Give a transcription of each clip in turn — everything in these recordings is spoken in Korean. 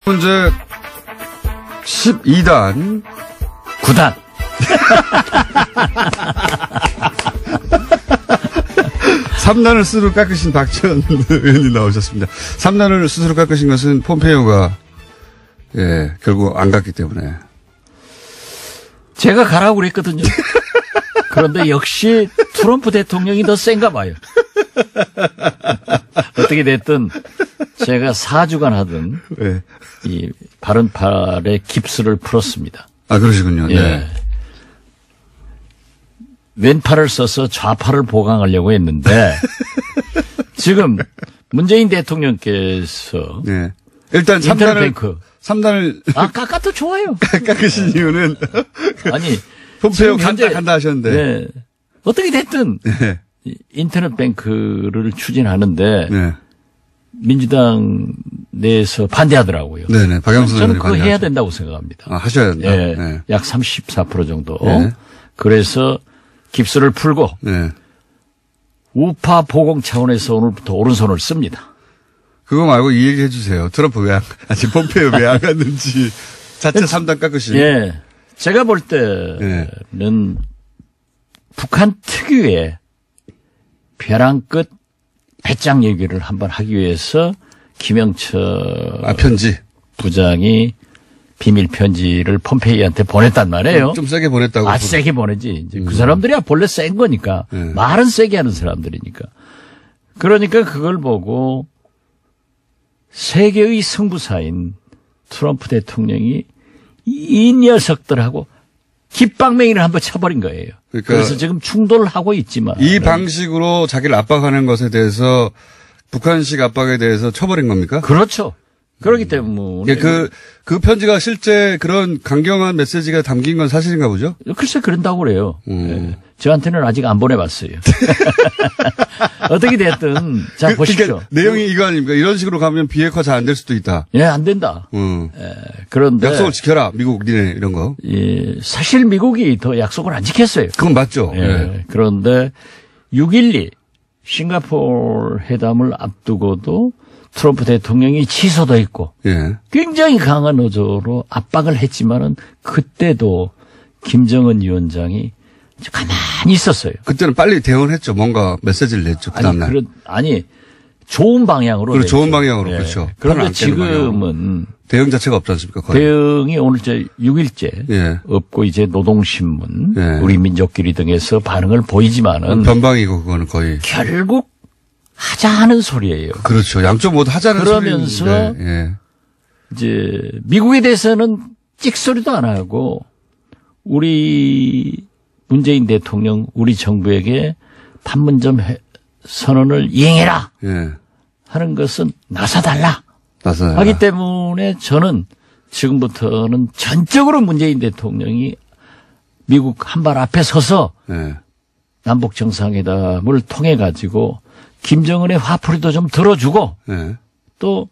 문제 12단 9단 3단을 스스로 깎으신 박지원 의원님 나오셨습니다. 3단을 스스로 깎으신 것은 폼페이오가 결국 안 갔기 때문에. 제가 가라고 그랬거든요. 그런데 역시 트럼프 대통령이 더 센가 봐요. 어떻게 됐든 제가 4주간 하던 네. 이 바른팔에 깁스를 풀었습니다. 아, 그러시군요. 예. 네. 왼팔을 써서 좌팔을 보강하려고 했는데 지금 문재인 대통령께서 네. 일단 인터넷뱅크 3단을 깎아도 좋아요. 깎으신 이유는 아니 폼페이오 간다 하셨는데 네. 어떻게 됐든 네. 인터넷뱅크를 추진하는데 네. 민주당 내에서 반대하더라고요. 네네. 박영선 저는 의원이 그거 해야 된다고 생각합니다. 아, 하셔야 된다. 예, 네. 약 34% 정도. 네. 그래서 깁스를 풀고 네. 우파 보공 차원에서 오늘부터 오른손을 씁니다. 그거 말고 이 얘기 해주세요. 트럼프 지금 폼페이오 왜 안 갔는지 자체 3단 깎으신. 예. 제가 볼 때는 북한 특유의 벼랑 끝 배짱 얘기를 한번 하기 위해서 김영철 편지. 부장이 비밀 편지를 폼페이오한테 보냈단 말이에요. 좀 세게 보냈다고. 아주 세게 보내지. 이제 그 사람들이야 본래 센 거니까. 네. 말은 세게 하는 사람들이니까. 그러니까 그걸 보고 세계의 승부사인 트럼프 대통령이 이 녀석들하고 깃방맹이를 한번 쳐버린 거예요. 그러니까 그래서 지금 충돌을 하고 있지만. 이 방식으로 자기를 압박하는 것에 대해서 북한식 압박에 대해서 쳐버린 겁니까? 그렇죠. 그렇기 때문에. 예, 그 편지가 실제 그런 강경한 메시지가 담긴 건 사실인가 보죠? 글쎄 그런다고 그래요. 예. 저한테는 아직 안 보내봤어요. 어떻게 됐든 자 보십시오. 그러니까 내용이 이거 아닙니까? 이런 식으로 가면 비핵화 잘 안 될 수도 있다. 예, 안 된다. 그런데 약속을 지켜라. 미국 니네 이런 거. 예, 사실 미국이 더 약속을 안 지켰어요. 그건 맞죠. 예. 네. 그런데 6.12 싱가포르 회담을 앞두고도 트럼프 대통령이 취소도 했고 예. 굉장히 강한 어조로 압박을 했지만은 그때도 김정은 위원장이 가만히 있었어요. 그때는 빨리 대응했죠. 뭔가 메시지를 냈죠. 그 다음날. 아니 좋은 방향으로. 그리고 좋은 방향으로 예. 그렇죠. 그런데 지금은 대응 자체가 없지 않습니까? 거의. 대응이 오늘 6일째 예. 없고 이제 노동신문, 예. 우리 민족끼리 등에서 반응을 보이지만은 변방이고 그거는 거의. 결국 하자 하는 소리예요. 그렇죠. 양쪽 모두 하자는 그러면서 소리인데. 예. 이제 미국에 대해서는 찍소리도 안 하고 우리 문재인 대통령 우리 정부에게 판문점 선언을 이행해라 예. 하는 것은 나서달라 나서야. 하기 때문에 저는 지금부터는 전적으로 문재인 대통령이 미국 한 발 앞에 서서 예. 남북 정상회담을 통해 가지고 김정은의 화풀이도 좀 들어주고 예. 또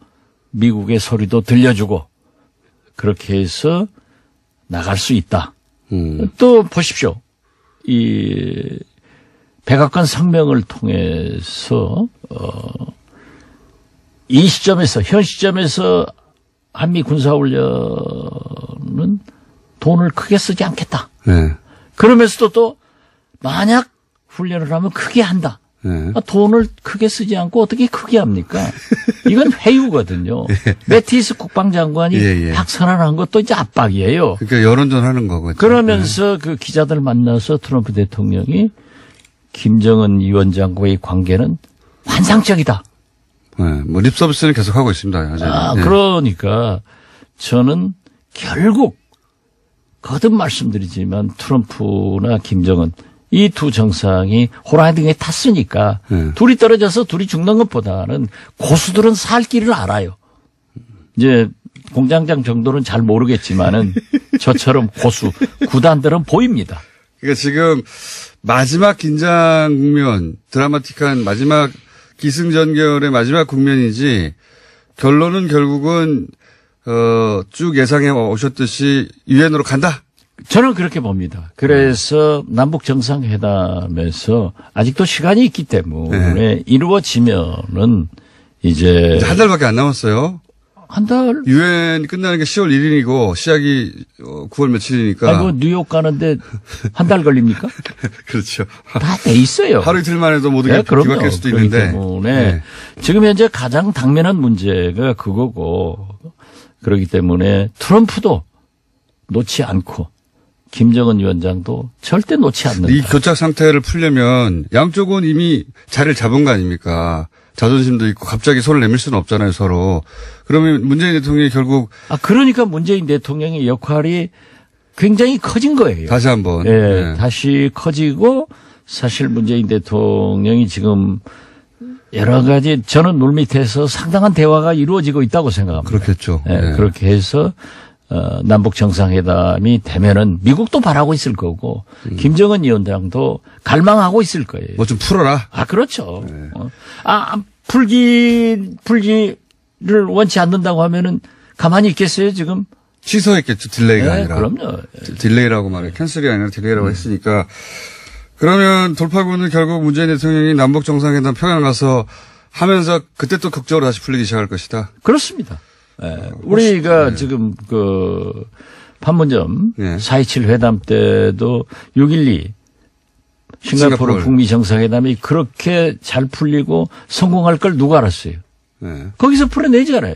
미국의 소리도 들려주고 그렇게 해서 나갈 수 있다. 또 보십시오. 이 백악관 성명을 통해서 이 시점에서 현 시점에서 한미 군사훈련은 돈을 크게 쓰지 않겠다. 예. 그러면서도 또 만약 훈련을 하면 크게 한다. 예. 돈을 크게 쓰지 않고 어떻게 크게 합니까? 이건 회유거든요. 매티스 국방장관이 딱 선언한 것도 이제 압박이에요. 그러니까 여론전 하는 거거든요. 그러면서 그 기자들 만나서 트럼프 대통령이 김정은 위원장과의 관계는 환상적이다. 네, 뭐 립서비스는 계속 하고 있습니다. 그러니까 저는 결국 거듭 말씀드리지만 트럼프나 김정은 이 두 정상이 호랑이 등에 탔으니까 둘이 떨어져서 둘이 죽는 것보다는 고수들은 살 길을 알아요. 이제 공장장 정도는 잘 모르겠지만은 저처럼 고수 구단들은 보입니다. 그러니까 지금 마지막 긴장 국면, 드라마틱한 마지막 기승전결의 마지막 국면이지 결론은 결국은 쭉 예상해 오셨듯이 유엔으로 간다. 저는 그렇게 봅니다. 그래서 남북 정상회담에서 아직도 시간이 있기 때문에 이루어지면은 이제 한 달밖에 안 남았어요. 한 달. 유엔 끝나는 게 10월 1일이고 시작이 9월 며칠이니까. 아이고, 뉴욕 가는데 한 달 걸립니까? 그렇죠. 다 돼 있어요. 하루 이틀만 해도 모든 게 뒤바뀔 수도 있는데. 네. 지금 현재 가장 당면한 문제가 그거고 그렇기 때문에 트럼프도 놓지 않고 김정은 위원장도 절대 놓지 않는다. 이 교착 상태를 풀려면 양쪽은 이미 자리를 잡은 거 아닙니까? 자존심도 있고 갑자기 손을 내밀 수는 없잖아요, 서로. 그러면 문재인 대통령이 결국. 그러니까 문재인 대통령의 역할이 굉장히 커진 거예요. 다시 한번. 네. 다시 커지고 사실 문재인 대통령이 지금 여러 가지 저는 물밑에서 상당한 대화가 이루어지고 있다고 생각합니다. 그렇겠죠. 네. 그렇게 해서 남북 정상회담이 되면은 미국도 바라고 있을 거고 김정은 위원장도 갈망하고 있을 거예요. 뭐 좀 풀어라. 그렇죠. 네. 풀기를 원치 않는다고 하면은 가만히 있겠어요, 지금? 취소했겠죠, 딜레이가 아니라. 그럼요. 딜레이라고 말해. 캔슬이 아니라 딜레이라고 했으니까. 그러면 돌파구는 결국 문재인 대통령이 남북 정상회담 평양 가서 하면서 그때 또 극적으로 다시 풀리기 시작할 것이다. 그렇습니다. 우리가 지금 판문점 4.27 회담 때도 6.12 싱가포르 북미 정상회담이 그렇게 잘 풀리고 성공할 걸 누가 알았어요. 네. 거기서 풀어내잖아요.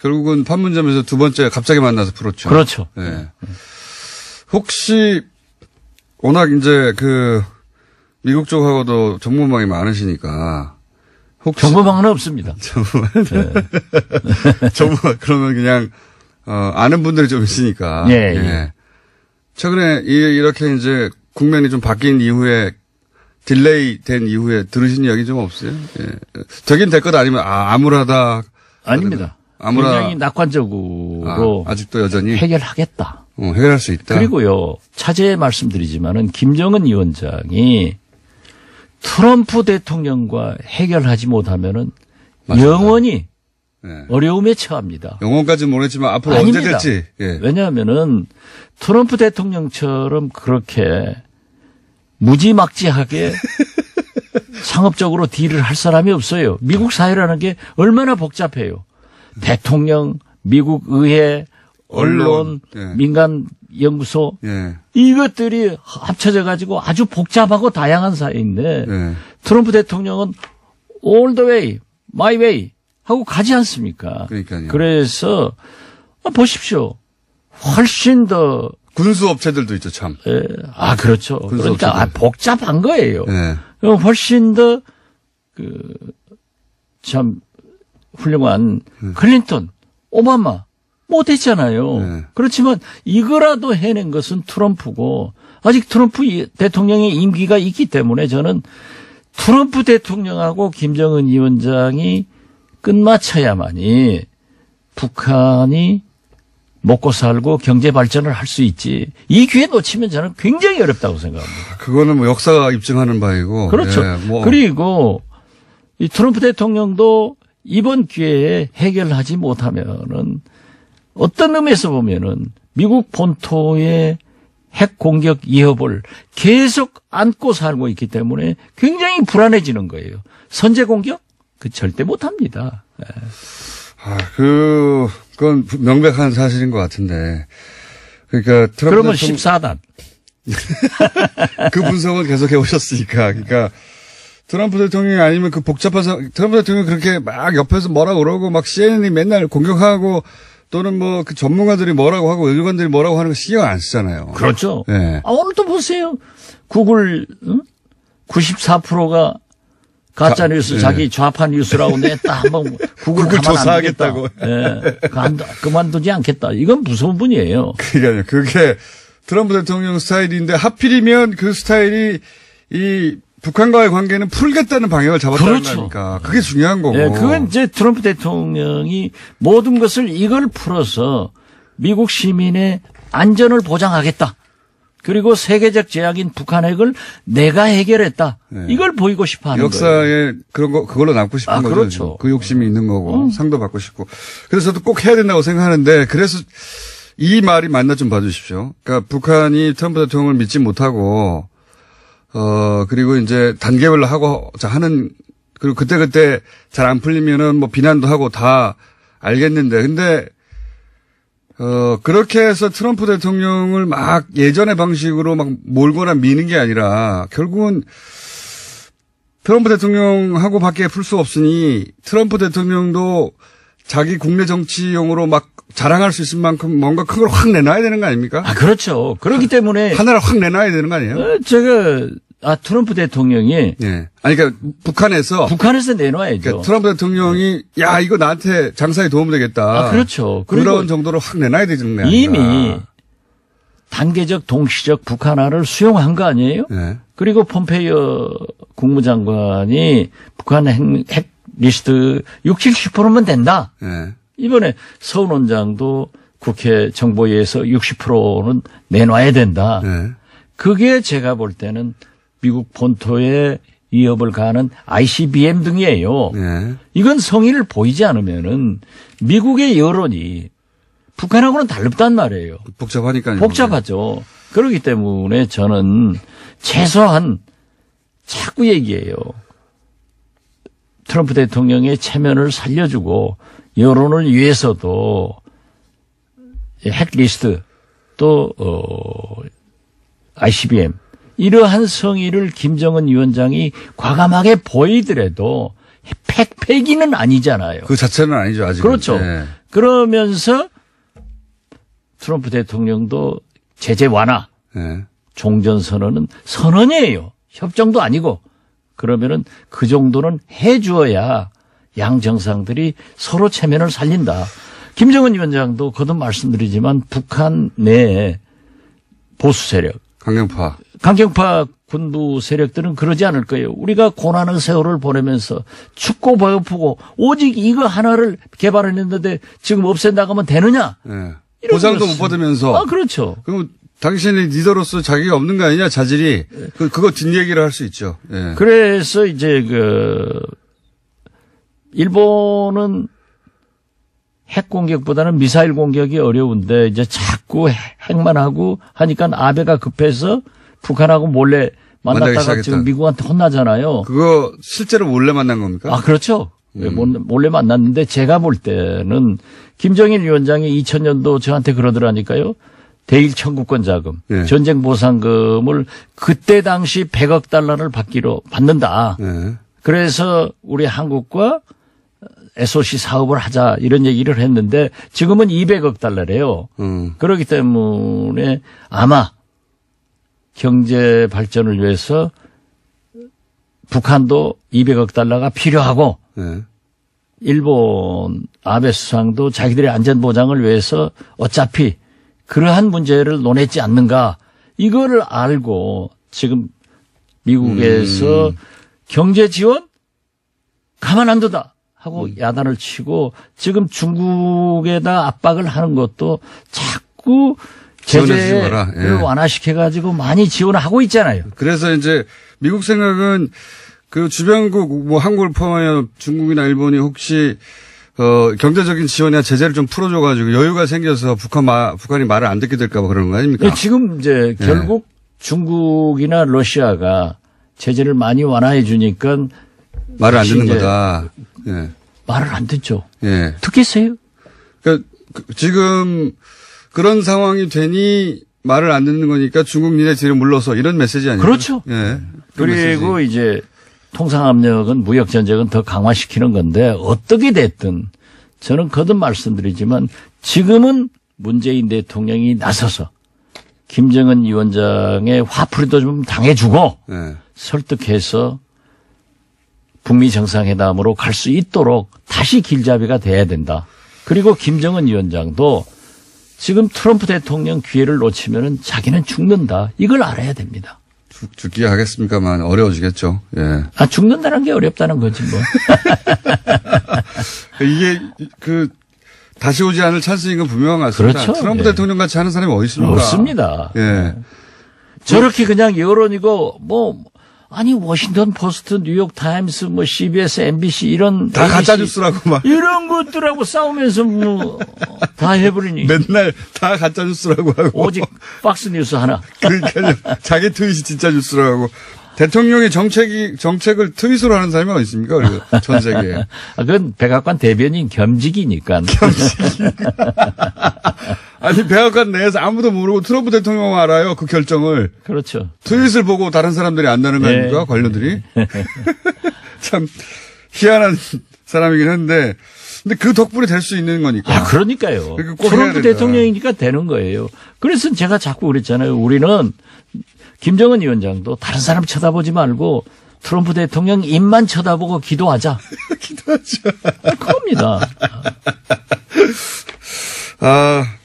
결국은 판문점에서 두 번째 갑자기 만나서 풀었죠. 그렇죠. 네. 혹시 워낙 이제 미국 쪽하고도 정보망이 많으시니까 정보망은 없습니다. 정보망 그러면 그냥 아는 분들이 좀 있으니까. 예. 최근에 이렇게 이제 국면이 좀 바뀐 이후에 딜레이 된 이후에 들으신 이야기 좀 없어요? 예. 되긴 될 것 아니면 암울하다. 아닙니다. 굉장히 낙관적으로 아직도 여전히 해결하겠다. 해결할 수 있다. 그리고요. 차제에 말씀드리지만은 김정은 위원장이 트럼프 대통령과 해결하지 못하면은 맞습니다. 영원히 어려움에 처합니다. 영원까지는 모르겠지만 앞으로 아닙니다. 언제 될지. 예. 왜냐하면은 트럼프 대통령처럼 그렇게 무지막지하게 상업적으로 딜을 할 사람이 없어요. 미국 사회라는 게 얼마나 복잡해요. 대통령, 미국 의회, 언론, 민간 연구소 이것들이 합쳐져 가지고 아주 복잡하고 다양한 사회인데 트럼프 대통령은 all the way, my way 하고 가지 않습니까? 그러니까요. 그래서 보십시오. 훨씬 더 군수 업체들도 있죠, 참. 그렇죠. 그러니까 업체들. 복잡한 거예요. 훨씬 더 참 훌륭한 클린턴, 오바마 못했잖아요. 그렇지만 이거라도 해낸 것은 트럼프고 아직 트럼프 대통령의 임기가 있기 때문에 저는 트럼프 대통령하고 김정은 위원장이 끝마쳐야만이 북한이 먹고 살고 경제 발전을 할 수 있지. 이 기회 놓치면 저는 굉장히 어렵다고 생각합니다. 그거는 뭐 역사가 입증하는 바이고. 그렇죠. 그리고 이 트럼프 대통령도 이번 기회에 해결하지 못하면은 어떤 의미에서 보면은 미국 본토의 핵 공격 위협을 계속 안고 살고 있기 때문에 굉장히 불안해지는 거예요. 선제 공격? 절대 못 합니다. 그건 명백한 사실인 것 같은데. 그러니까 트럼프 그러면 14단. 그 분석은 계속 해오셨으니까. 그러니까 트럼프 대통령이 아니면 그 복잡한 트럼프 대통령이 그렇게 막 옆에서 뭐라고 그러고 막 CNN이 맨날 공격하고 또는 뭐 그 전문가들이 뭐라고 하고 외교관들이 뭐라고 하는 거 신경 안 쓰잖아요. 그렇죠. 오늘도 보세요. 구글 94%가 가짜 뉴스 자기 좌파 뉴스라고 냈다. 한번 구글 조사하겠다고. 그만두지 않겠다. 이건 무서운 분이에요. 그러니까요. 그게 트럼프 대통령 스타일인데 하필이면 그 스타일이 이 북한과의 관계는 풀겠다는 방향을 잡았다는 거니까. 그게 중요한 거고. 그건 이제 트럼프 대통령이 모든 것을 이걸 풀어서 미국 시민의 안전을 보장하겠다. 그리고 세계적 제약인 북한 핵을 내가 해결했다. 이걸 보이고 싶어 하는 역사에 거예요. 역사에 그걸로 남고 싶은 거죠. 그렇죠. 그 욕심이 있는 거고 상도 받고 싶고. 그래서 저도 꼭 해야 된다고 생각하는데 그래서 이 말이 맞나 좀 봐주십시오. 그러니까 북한이 트럼프 대통령을 믿지 못하고 그리고 이제 단계별로 하고 하는 그리고 그때 잘 안 풀리면은 뭐 비난도 하고 다 알겠는데. 근데, 그렇게 해서 트럼프 대통령을 막 예전의 방식으로 막 몰거나 미는 게 아니라 결국은 트럼프 대통령하고 밖에 풀 수 없으니 트럼프 대통령도 자기 국내 정치용으로 막 자랑할 수 있을 만큼 뭔가 큰 걸 확 내놔야 되는 거 아닙니까? 아, 그렇죠. 그렇기 때문에. 하나를 확 내놔야 되는 거 아니에요? 트럼프 대통령이. 예. 아니, 그러니까 북한에서 내놔야죠. 그러니까 트럼프 대통령이 야, 이거 나한테 장사에 도움 되겠다. 아, 그렇죠. 그런 정도로 확 내놔야 되는 거예요. 이미 단계적 동시적 북한화를 수용한 거 아니에요? 예. 그리고 폼페이오 국무장관이 북한 핵 리스트 60, 70%면 된다. 예. 이번에 서훈 원장도 국회 정보위에서 60%는 내놔야 된다. 예. 그게 제가 볼 때는 미국 본토에 위협을 가하는 ICBM 등이에요. 예. 이건 성의를 보이지 않으면은 미국의 여론이 북한하고는 다르단 말이에요. 복잡하니까요. 복잡하죠. 그렇기 때문에 저는 최소한 자꾸 얘기해요. 트럼프 대통령의 체면을 살려주고 여론을 위해서도 핵 리스트 또 ICBM 이러한 성의를 김정은 위원장이 과감하게 보이더라도 폐기는 아니잖아요. 그 자체는 아니죠, 아직. 그렇죠. 네. 그러면서 트럼프 대통령도 제재 완화, 네. 종전선언은 선언이에요. 협정도 아니고. 그러면은 그 정도는 해 주어야 양 정상들이 서로 체면을 살린다. 김정은 위원장도 거듭 말씀드리지만 북한 내에 보수 세력, 강경파 군부 세력들은 그러지 않을 거예요. 우리가 고난의 세월을 보내면서 춥고 배고프고 오직 이거 하나를 개발했는데 지금 없앤다고 하면 되느냐? 네. 보상도 못 받으면서. 아, 그렇죠. 그럼 당신이 리더로서 자기가 없는 거 아니냐, 자질이. 그거 뒷얘기를 할 수 있죠. 네. 그래서 이제 일본은 핵 공격보다는 미사일 공격이 어려운데 이제 자꾸 핵만 하고 하니까 아베가 급해서 북한하고 몰래 만났다가 지금 미국한테 혼나잖아요. 그거 실제로 몰래 만난 겁니까? 아, 그렇죠. 몰래 만났는데 제가 볼 때는 김정일 위원장이 2000년도 저한테 그러더라니까요. 대일 청구권 자금, 네. 전쟁 보상금을 그때 당시 100억 달러를 받는다. 네. 그래서 우리 한국과 SOC 사업을 하자 이런 얘기를 했는데 지금은 200억 달러래요. 그렇기 때문에 아마 경제 발전을 위해서 북한도 200억 달러가 필요하고 네. 일본 아베 수상도 자기들의 안전 보장을 위해서 어차피 그러한 문제를 논했지 않는가. 이거를 알고 지금 미국에서 경제 지원 가만 안 둔다 하고 야단을 치고 지금 중국에다 압박을 하는 것도 자꾸 제재를 완화시켜가지고 많이 지원하고 있잖아요. 그래서 이제 미국 생각은 그 주변국 뭐 한국을 포함하여 중국이나 일본이 혹시 경제적인 지원이나 제재를 좀 풀어줘가지고 여유가 생겨서 북한이 말을 안 듣게 될까 봐 그러는 거 아닙니까? 네, 지금 이제 결국 중국이나 러시아가 제재를 많이 완화해 주니까 말을 안 듣는 거다. 예. 말을 안 듣죠. 예. 듣겠어요? 그러니까 지금 그런 상황이 되니 말을 안 듣는 거니까 중국 니네 뒤로 물러서 이런 메시지 아니에요? 그렇죠. 예. 그리고 메시지. 이제 통상압력은 무역전쟁은 더 강화시키는 건데 어떻게 됐든 저는 거듭 말씀드리지만 지금은 문재인 대통령이 나서서 김정은 위원장의 화풀이도 좀 당해주고 네. 설득해서 북미 정상회담으로 갈 수 있도록 다시 길잡이가 돼야 된다. 그리고 김정은 위원장도 지금 트럼프 대통령 기회를 놓치면은 자기는 죽는다. 이걸 알아야 됩니다. 죽기야 하겠습니까만 어려워지겠죠. 예. 아, 죽는다는 게 어렵다는 거지 뭐. 이게 다시 오지 않을 찬스인 건 분명한 것 같습니다. 그렇죠. 트럼프 대통령 같이 하는 사람이 어디 있습니까? 없습니다. 예. 저렇게 그냥 여론이고 아니 워싱턴 포스트, 뉴욕 타임스, CBS, MBC 이런 다 가짜 뉴스라고 막 이런 것들하고 싸우면서 다 해버리니 맨날 다 가짜 뉴스라고 하고 오직 박스 뉴스 하나. 그러니까요. 자기 트윗이 진짜 뉴스라고 하고 대통령의 정책을 트윗으로 하는 사람이 어디 있습니까? 그리고 전 세계에. 그건 백악관 대변인 겸직이니까. 아니, 백악관 내에서 아무도 모르고 트럼프 대통령 알아요. 그 결정을. 그렇죠. 트윗을 보고 다른 사람들이 안다는 거 아닙니까? 네. 관료들이. 참 희한한 사람이긴 한데. 근데 그 덕분에 될 수 있는 거니까. 그러니까요. 꼭 트럼프 대통령이니까 되는 거예요. 그래서 제가 자꾸 그랬잖아요. 우리는 김정은 위원장도 다른 사람 쳐다보지 말고 트럼프 대통령 입만 쳐다보고 기도하자. 기도하자. 그겁니다.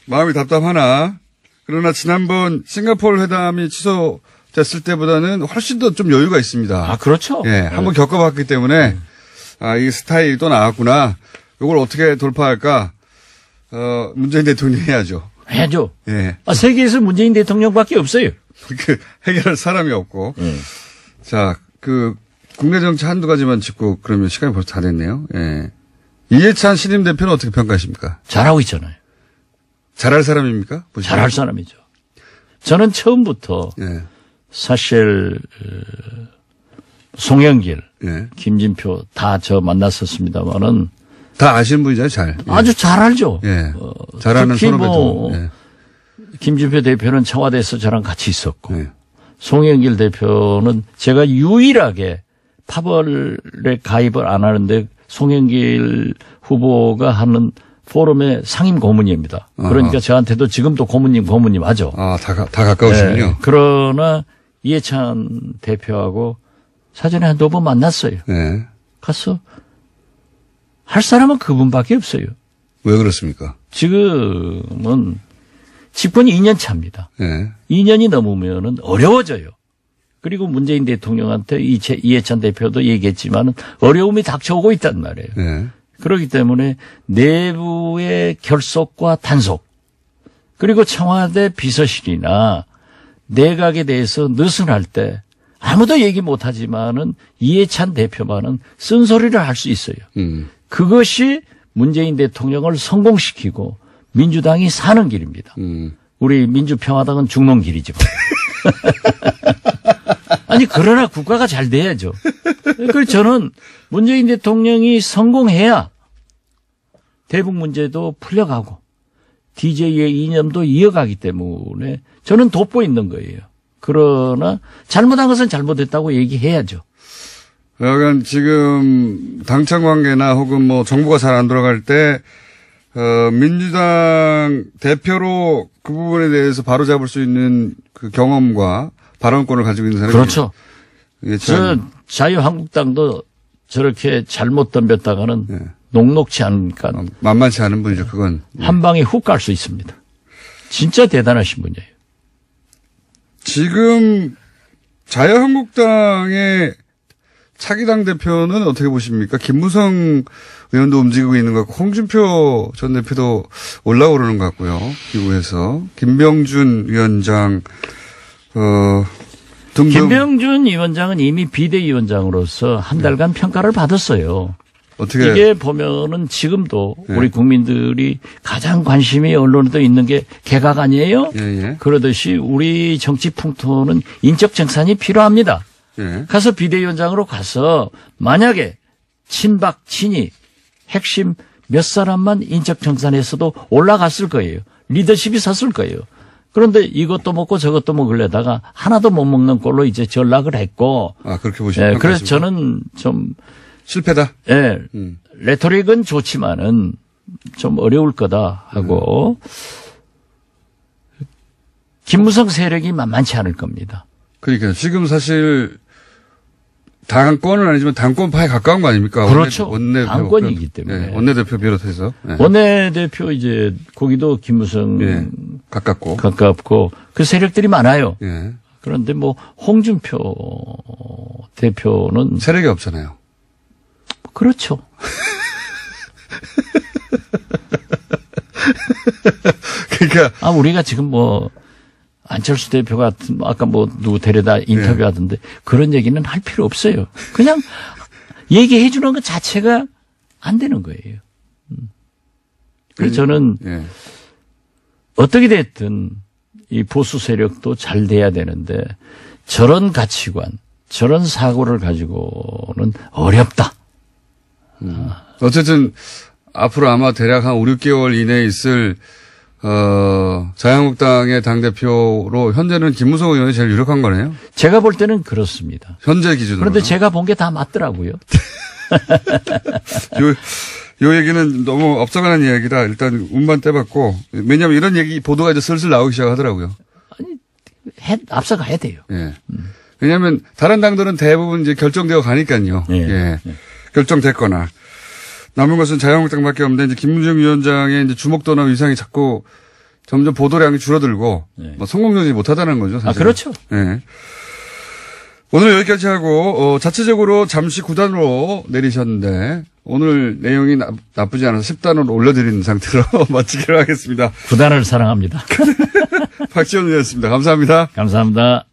마음이 답답하나. 그러나 지난번 싱가포르 회담이 취소됐을 때보다는 훨씬 더 좀 여유가 있습니다. 그렇죠. 예, 한번 겪어봤기 때문에 이 스타일이 또 나왔구나. 이걸 어떻게 돌파할까? 문재인 대통령이 해야죠. 해야죠. 예. 세계에서 문재인 대통령밖에 없어요. 해결할 사람이 없고. 자, 국내 정치 한두 가지만 짚고 그러면 시간이 벌써 다 됐네요. 예. 이해찬 신임 대표는 어떻게 평가하십니까? 잘하고 있잖아요. 잘할 사람입니까? 보시면. 잘할 사람이죠. 저는 처음부터 예. 사실 송영길, 예. 김진표 다 저 만났었습니다만은 다 아시는 분이잖아요, 잘. 예. 아주 잘 알죠. 예. 잘하는 특히 선후배도. 예. 김진표 대표는 청와대에서 저랑 같이 있었고 예. 송영길 대표는 제가 유일하게 파벌에 가입을 안 하는데 송영길 후보가 하는 포럼의 상임 고문입니다. 그러니까 저한테도 지금도 고문님 하죠. 다 가까우시군요. 네. 그러나 이해찬 대표하고 사전에 한두 번 만났어요. 네. 가서 할 사람은 그분밖에 없어요. 왜 그렇습니까? 지금은 집권이 2년 차입니다. 네. 2년이 넘으면은 어려워져요. 그리고 문재인 대통령한테 이해찬 대표도 얘기했지만 어려움이 닥쳐오고 있단 말이에요. 네. 그렇기 때문에 내부의 결속과 단속 그리고 청와대 비서실이나 내각에 대해서 느슨할 때 아무도 얘기 못하지만은 이해찬 대표만은 쓴소리를 할 수 있어요. 그것이 문재인 대통령을 성공시키고 민주당이 사는 길입니다. 우리 민주평화당은 죽는 길이지만. 아니 그러나 국가가 잘 돼야죠. 그래서 저는 문재인 대통령이 성공해야 대북 문제도 풀려가고 DJ의 이념도 이어가기 때문에 저는 돋보이는 거예요. 그러나 잘못한 것은 잘못했다고 얘기해야죠. 약간 지금 당청 관계나 혹은 뭐 정부가 잘 안 돌아갈 때 민주당 대표로 그 부분에 대해서 바로잡을 수 있는 그 경험과 발언권을 가지고 있는 사람이 그렇죠. 저 자유한국당도 저렇게 잘못 덤볐다가는 네. 녹록치 않으니까 만만치 않은 분이죠. 그건 한 방에 훅 갈 수 있습니다. 진짜 대단하신 분이에요. 지금 자유한국당의 차기당 대표는 어떻게 보십니까? 김무성 의원도 움직이고 있는 것 같고 홍준표 전 대표도 올라오르는 것 같고요. 기구에서 김병준 위원장 등등. 김병준 위원장은 이미 비대위원장으로서 한 달간 평가를 받았어요. 어떻게 이게 보면은 지금도 우리 국민들이 가장 관심이 언론에도 있는 게 개각 아니에요? 예. 그러듯이 우리 정치 풍토는 인적 정산이 필요합니다. 예. 가서 비대위원장으로 가서 만약에 친박, 친이 핵심 몇 사람만 인적 정산에서도 올라갔을 거예요. 리더십이 섰을 거예요. 그런데 이것도 먹고 저것도 먹으려다가 하나도 못 먹는 꼴로 이제 전락을 했고. 그렇게 보시면. 그래서 저는 좀. 실패다. 예. 레토릭은 좋지만은 좀 어려울 거다 하고. 김무성 세력이 만만치 않을 겁니다. 그러니까 지금 사실 당권은 아니지만 당권파에 가까운 거 아닙니까? 그렇죠. 원내대표. 당권이기 때문에. 네. 원내대표 비롯해서. 네. 원내대표 이제 거기도 김무성 가깝고 그 세력들이 많아요. 예. 그런데 뭐 홍준표 대표는 세력이 없잖아요. 그렇죠. 그러니까 우리가 지금 뭐 안철수 대표가 아까 뭐 누구 데려다 인터뷰하던데 그런 얘기는 할 필요 없어요. 그냥 얘기해 주는 것 자체가 안 되는 거예요. 그래서 저는 어떻게 됐든 이 보수 세력도 잘 돼야 되는데 저런 가치관, 저런 사고를 가지고는 어렵다. 어쨌든 앞으로 아마 대략 한 5, 6개월 이내에 있을 자유한국당의 당대표로 현재는 김무성 의원이 제일 유력한 거네요. 제가 볼 때는 그렇습니다. 현재 기준으로. 그런데 제가 본 게 다 맞더라고요. 요 얘기는 너무 업적하는 이야기라 일단 운만 떼봤고, 왜냐하면 이런 얘기 보도가 이제 슬슬 나오기 시작하더라고요. 아니, 앞서가야 돼요. 예. 왜냐하면 다른 당들은 대부분 이제 결정되어 가니까요. 예. 예. 결정됐거나. 남은 것은 자유한국당밖에 없는데 이제 김문정 위원장의 이제 주목도나 위상이 자꾸 점점 보도량이 줄어들고 뭐 성공적이지 못하다는 거죠. 사실. 그렇죠. 예. 오늘 여기까지 하고 자체적으로 잠시 9단으로 내리셨는데 오늘 내용이 나쁘지 않아서 10단으로 올려드리는 상태로 마치기로 하겠습니다. 9단을 사랑합니다. 박지원 의원이었습니다. 감사합니다. 감사합니다.